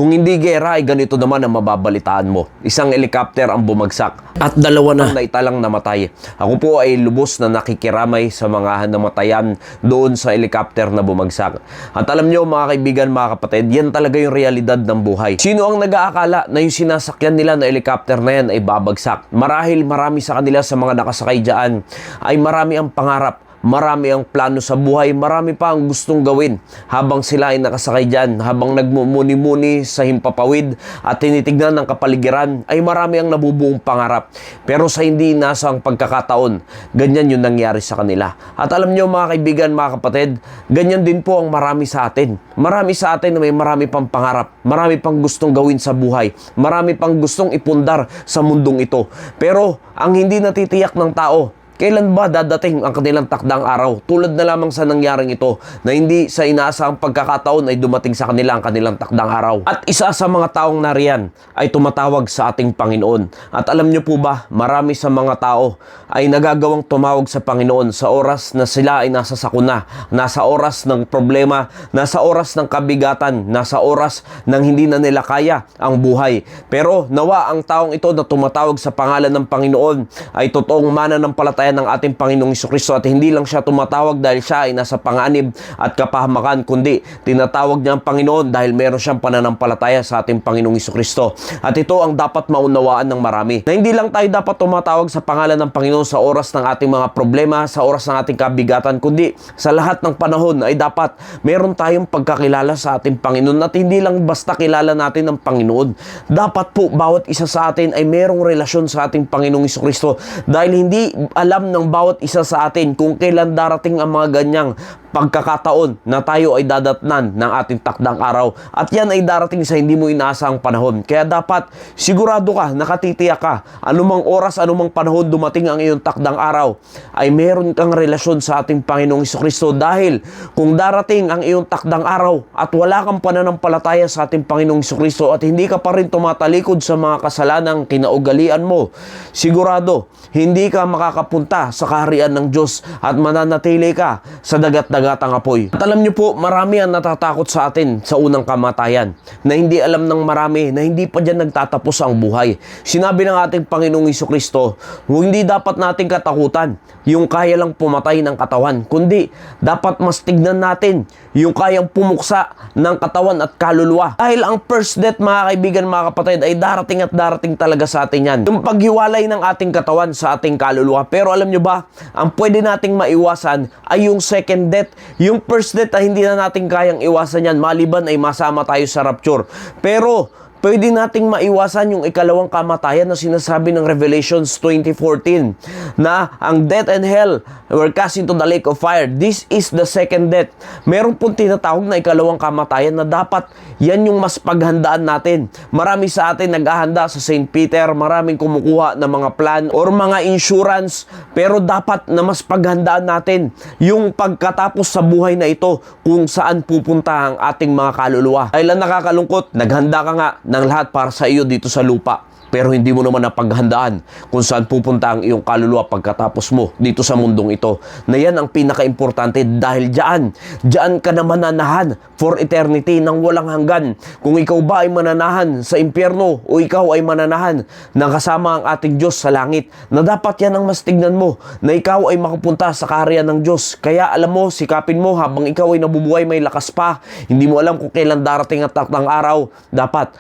Kung hindi gera ay ganito naman ang mababalitaan mo. Isang helicopter ang bumagsak at dalawa na naitalang namatay. Ako po ay lubos na nakikiramay sa mga namatayan doon sa helicopter na bumagsak. At alam nyo mga kaibigan, mga kapatid, yan talaga yung realidad ng buhay. Sino ang nag-aakala na yung sinasakyan nila na helicopter na yan ay babagsak? Marahil marami sa kanila sa mga nakasakay dyan ay marami ang pangarap. Marami ang plano sa buhay, marami pa ang gustong gawin habang sila ay nakasakay dyan, habang nagmumuni-muni sa himpapawid at tinitignan ng kapaligiran, ay marami ang nabubuong pangarap. Pero sa hindi inasang pagkakataon, ganyan yung nangyari sa kanila. At alam nyo mga kaibigan, mga kapatid, ganyan din po ang marami sa atin. Marami sa atin na may marami pang pangarap, marami pang gustong gawin sa buhay, marami pang gustong ipundar sa mundong ito. Pero ang hindi natitiyak ng tao, kailan ba dadating ang kanilang takdang araw? Tulad na lamang sa nangyaring ito na hindi sa inaasahang pagkakataon ay dumating sa kanila ang kanilang takdang araw. At isa sa mga taong nariyan ay tumatawag sa ating Panginoon. At alam niyo po ba, marami sa mga tao ay nagagawang tumawag sa Panginoon sa oras na sila ay nasa sakuna, nasa oras ng problema, nasa oras ng kabigatan, nasa oras ng hindi na nila kaya ang buhay. Pero nawa ang taong ito na tumatawag sa pangalan ng Panginoon ay totoong mananampalataya ng ating Panginoong Jesucristo at hindi lang siya tumatawag dahil siya ay nasa panganib at kapahamakan, kundi tinatawag niya ang Panginoon dahil meron siyang pananampalataya sa ating Panginoong Jesucristo. At ito ang dapat maunawaan ng marami, na hindi lang tayo dapat tumatawag sa pangalan ng Panginoon sa oras ng ating mga problema, sa oras ng ating kabigatan, kundi sa lahat ng panahon ay dapat meron tayong pagkakilala sa ating Panginoon. At hindi lang basta kilala natin ang Panginoon, dapat po bawat isa sa atin ay merong relasyon sa ating Panginoong Jesucristo, dahil hindi alam ng bawat isa sa atin kung kailan darating ang mga ganyang pagkakataon na tayo ay dadatnan ng ating takdang araw. At yan ay darating sa hindi mo inaasahang panahon. Kaya dapat sigurado ka, nakatitiyak ka, anumang oras, anumang panahon dumating ang iyong takdang araw, ay meron kang relasyon sa ating Panginoong Jesucristo. Dahil kung darating ang iyong takdang araw at wala kang pananampalataya sa ating Panginoong Jesucristo at hindi ka pa rin tumatalikod sa mga kasalanang kinaugalian mo, sigurado hindi ka makakapunta sa kaharian ng Diyos at mananatili ka sa dagat-dagatang apoy. At alam niyo po, marami ang natatakot sa atin sa unang kamatayan, na hindi alam ng marami na hindi pa dyan nagtatapos ang buhay. Sinabi ng ating Panginoong Jesucristo, hindi dapat nating katakutan yung kaya lang pumatay ng katawan, kundi dapat mas tignan natin yung kayang pumuksa ng katawan at kaluluwa. Dahil ang first death, mga kaibigan, mga kapatid, ay darating at darating talaga sa atin yan. Yung paghiwalay ng ating katawan sa ating kaluluwa. Pero alam nyo ba, ang pwede nating maiwasan ay yung second death. Yung first death ay hindi na natin kayang iwasan yan, maliban ay masama tayo sa rapture. Pero pwede nating maiwasan yung ikalawang kamatayan na sinasabi ng Revelations 20:14 na ang death and hell were cast into the lake of fire. This is the second death. Meron pong tinatawag na ikalawang kamatayan na dapat yan yung mas paghandaan natin. Marami sa atin naghahanda sa St. Peter, maraming kumukuha ng mga plan or mga insurance, pero dapat na mas paghandaan natin yung pagkatapos sa buhay na ito kung saan pupunta ang ating mga kaluluwa. Dahil lang nakakalungkot, naghanda ka nga ng lahat para sa iyo dito sa lupa, pero hindi mo naman napaghandaan kung saan pupunta ang iyong kaluluwa pagkatapos mo dito sa mundong ito. Na yan ang pinaka-importante, dahil diyan ka na mananahan for eternity ng walang hanggan. Kung ikaw ba ay mananahan sa impyerno o ikaw ay mananahan na kasama ang ating Diyos sa langit, na dapat yan ang mas tignan mo, na ikaw ay makapunta sa kaharian ng Diyos. Kaya alam mo, sikapin mo habang ikaw ay nabubuhay, may lakas pa, hindi mo alam kung kailan darating at takdang araw, dapat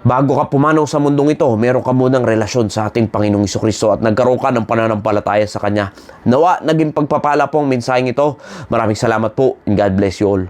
bago ka pumanaw sa mundong ito, meron ka munang relasyon sa ating Panginoong Jesucristo at nagkaroon ka ng pananampalataya sa Kanya. Nawa, naging pagpapala po ang mensaheng ito. Maraming salamat po, and God bless you all.